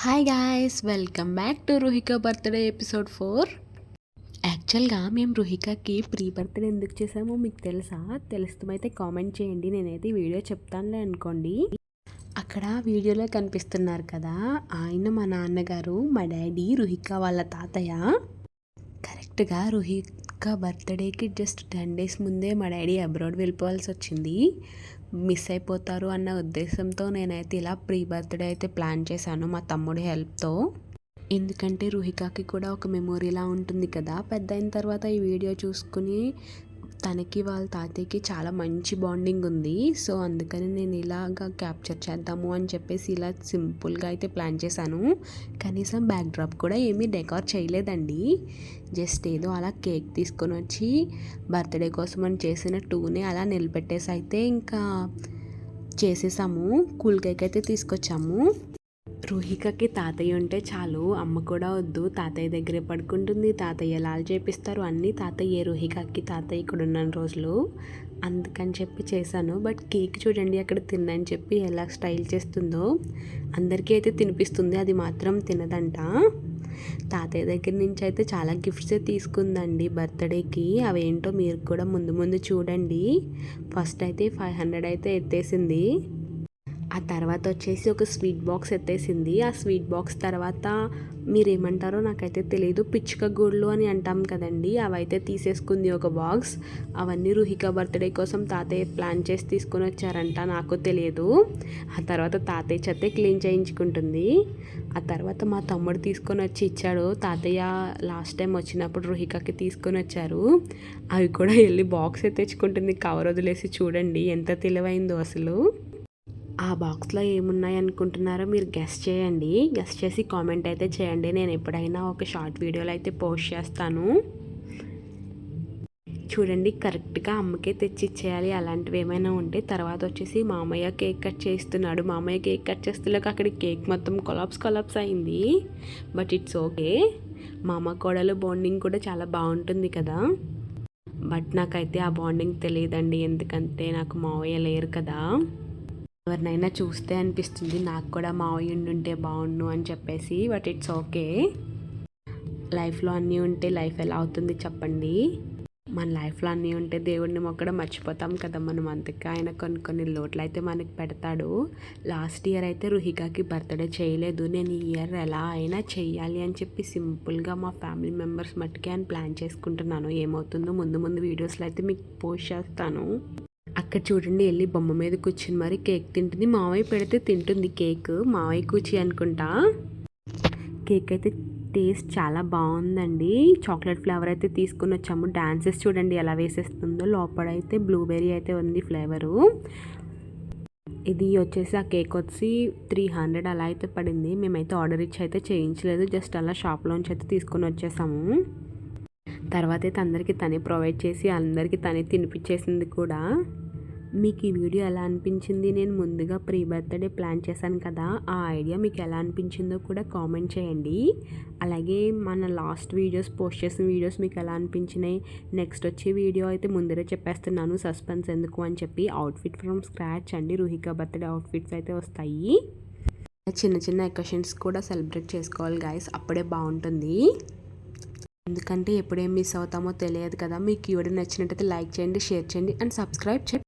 Hi guys, welcome back to Ruhika birthday episode 4. యాక్చువల్గా మేము రుహికకి pre birthday ఎందుకు చేసామో మీకు తెలుసా? తెలుస్తమైతే కామెంట్ చేయండి. నేనైతే వీడియో చెప్తానులే అనుకోండి. అక్కడ వీడియోలో కనిపిస్తున్నారు కదా, ఆయన మా నాన్నగారు, మా డాడీ, రుహిక వాళ్ళ తాతయ్య. కరెక్ట్గా రుహిక బర్త్డేకి జస్ట్ 10 days ముందే మా డాడీ అబ్రాడ్ వెళ్ళిపోవాల్సి వచ్చింది. మిస్ అయిపోతారు అన్న ఉద్దేశంతో నేనైతే ఇలా ప్రీ బర్త్డే అయితే ప్లాన్ చేశాను మా తమ్ముడి హెల్ప్తో. ఎందుకంటే రుహికాకి కూడా ఒక మెమొరీలా ఉంటుంది కదా, పెద్ద అయిన తర్వాత ఈ వీడియో చూసుకుని తనకి వాళ్ళ తాతయ్యకి చాలా మంచి బాండింగ్ ఉంది. సో అందుకని నేను ఇలాగా క్యాప్చర్ చేద్దాము అని చెప్పేసి ఇలా సింపుల్గా అయితే ప్లాన్ చేశాను. కనీసం బ్యాక్ డ్రాప్ కూడా ఏమీ డెకార్ చేయలేదండి. జస్ట్ ఏదో అలా కేక్ తీసుకొని వచ్చి బర్త్డే కోసం అని చేసిన 2ని అలా నిలబెట్టేసి అయితే ఇంకా చేసేసాము. కూల్ కేక్ అయితే తీసుకొచ్చాము. రుహికకి తాతయ్య ఉంటే చాలు, అమ్మ కూడా వద్దు, తాతయ్య దగ్గరే పడుకుంటుంది, తాతయ్య లాల్ చేపిస్తారు, అన్నీ తాతయ్యే. రుహికకి తాతయ్య ఇక్కడ ఉన్న రోజులు అందుకని చెప్పి చేశాను. బట్ కేక్ చూడండి అక్కడ తిన్నని చెప్పి ఎలా స్టైల్ చేస్తుందో. అందరికీ అయితే తినిపిస్తుంది, అది మాత్రం తినదంట. తాతయ్య దగ్గర నుంచి అయితే చాలా గిఫ్ట్సే తీసుకుందండి బర్త్డేకి. అవేంటో మీరు కూడా ముందు ముందు చూడండి. ఫస్ట్ అయితే 500 అయితే ఎత్తేసింది. ఆ తర్వాత వచ్చేసి ఒక స్వీట్ బాక్స్ ఎత్తేసింది. ఆ స్వీట్ బాక్స్ తర్వాత మీరేమంటారో నాకైతే తెలియదు, పిచ్చుక గూళ్ళు అని అంటాం కదండి, అవైతే తీసేసుకుంది ఒక బాక్స్. అవన్నీ రుహిక బర్త్డే కోసం తాతయ్య ప్లాన్ చేసి తీసుకొని వచ్చారంట, నాకు తెలియదు. ఆ తర్వాత తాతయ్య చెత్తే క్లీన్ చేయించుకుంటుంది. ఆ తర్వాత మా తమ్ముడు తీసుకొని వచ్చి ఇచ్చాడు. తాతయ్య లాస్ట్ టైం వచ్చినప్పుడు రుహికకి తీసుకొని వచ్చారు. అవి కూడా వెళ్ళి బాక్స్ తెచ్చుకుంటుంది, కవర్ వదిలేసి. చూడండి ఎంత తెలివైందో అసలు. ఆ బాక్స్లో ఏమున్నాయి అనుకుంటున్నారో మీరు గెస్ చేయండి. గెస్ చేసి కామెంట్ అయితే చేయండి. నేను ఎప్పుడైనా ఒక షార్ట్ వీడియోలో అయితే పోస్ట్ చేస్తాను. చూడండి, కరెక్ట్గా అమ్మకే తెచ్చి ఇచ్చేయాలి అలాంటివి ఏమైనా ఉంటే. తర్వాత వచ్చేసి మామయ్య కేక్ కట్ చేస్తున్నాడు. మామయ్య కేక్ కట్ చేస్తలేక అక్కడ కేక్ మొత్తం కొలాప్స్ అయింది. But it's okay. మామ కోడలు బాండింగ్ కూడా చాలా బాగుంటుంది కదా. బట్ నాకైతే ఆ బాండింగ్ తెలియదండి, ఎందుకంటే నాకు మావయ్య లేరు కదా. ఎవరినైనా చూస్తే అనిపిస్తుంది నాకు కూడా మావయ్య ఉంటే బాగుండు అని చెప్పేసి. But it's okay. లైఫ్లో అన్నీ ఉంటే లైఫ్ ఎలా అవుతుంది చెప్పండి. మన లైఫ్లో అన్నీ ఉంటే దేవుడిని మొక్కడం మర్చిపోతాం కదా మనం. అందుకే ఆయన కొన్ని లోట్లు అయితే మనకి పెడతాడు. లాస్ట్ ఇయర్ అయితే రుహికాకి బర్త్డే చేయలేదు. నేను ఈ ఇయర్ ఎలా అయినా చెయ్యాలి అని చెప్పి సింపుల్గా మా ఫ్యామిలీ మెంబర్స్ మట్టుకే అని ప్లాన్ చేసుకుంటున్నాను. ఏమవుతుందో ముందు వీడియోస్లో అయితే మీకు పోస్ట్ చేస్తాను. అక్కడ చూడండి, వెళ్ళి బొమ్మ మీద కూర్చుని మరి కేక్ తింటుంది. మావయ్య పెడితే తింటుంది కేక్. మావయ్య కూర్చి అనుకుంటా. కేక్ అయితే టేస్ట్ చాలా బాగుందండి. చాక్లెట్ ఫ్లేవర్ అయితే తీసుకుని వచ్చాము. డాన్సెస్ చూడండి ఎలా వేసేస్తుందో. లోపలైతే బ్లూబెర్రీ అయితే ఉంది ఫ్లేవరు. ఇది వచ్చేసి ఆ కేక్ వచ్చి 300 అలా అయితే పడింది. మేమైతే ఆర్డర్ ఇచ్చి అయితే చేయించలేదు, జస్ట్ అలా షాప్లోంచి అయితే తీసుకొని వచ్చేసాము. తర్వాత అయితే అందరికీ తనే ప్రొవైడ్ చేసి అందరికీ తనే తినిపించేసింది కూడా. మీకు ఈ వీడియో ఎలా అనిపించింది? నేను ముందుగా ప్రీ బర్త్డే ప్లాన్ చేశాను కదా, ఆ ఐడియా మీకు ఎలా అనిపించిందో కూడా కామెంట్ చేయండి. అలాగే మన లాస్ట్ వీడియోస్ పోస్ట్ చేసిన వీడియోస్ మీకు ఎలా అనిపించినాయి? నెక్స్ట్ వచ్చే వీడియో అయితే ముందరే చెప్పేస్తున్నాను, సస్పెన్స్ ఎందుకు అని చెప్పి. అవుట్ఫిట్ ఫ్రమ్ స్క్రాచ్ అండి, రుహిక బర్త్డే అవుట్ఫిట్స్ అయితే వస్తాయి. చిన్న అకేషన్స్ కూడా సెలబ్రేట్ చేసుకోవాలి గాయస్, అప్పుడే బాగుంటుంది. ఎందుకంటే ఎప్పుడేం మిస్ అవుతామో తెలియదు కదా. మీకు ఈ వీడియో నచ్చినట్టయితే లైక్ చేయండి, షేర్ చేయండి అండ్ సబ్స్క్రైబ్ చేయండి.